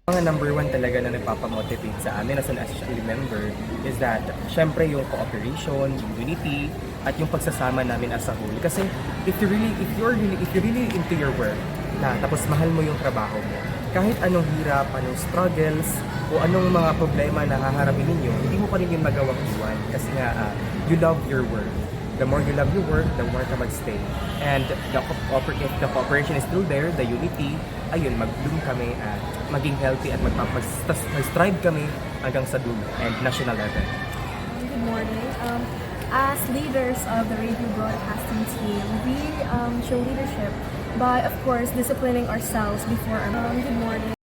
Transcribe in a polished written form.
Mga number one talaga na nagpapamotivate sa amin as an associate member is that syempre yung cooperation, yung unity, at yung pagsasama namin as a whole. Kasi if you're really into your work, tapos mahal mo yung trabaho mo, kahit anong hirap, anong struggles, o anong mga problema na haharapin ninyo, hindi mo pa rin yung magawang iwan. Kasi nga, you love your work. The more you love your work, the more ka magstay. And if the cooperation is still there, the unity, ayun, mag-bloom kami at maging healthy at mag-strive kami hanggang sa dulo and national level. Good morning. As leaders of the radio broadcasting team, we show leadership by, of course, disciplining ourselves before. Good morning.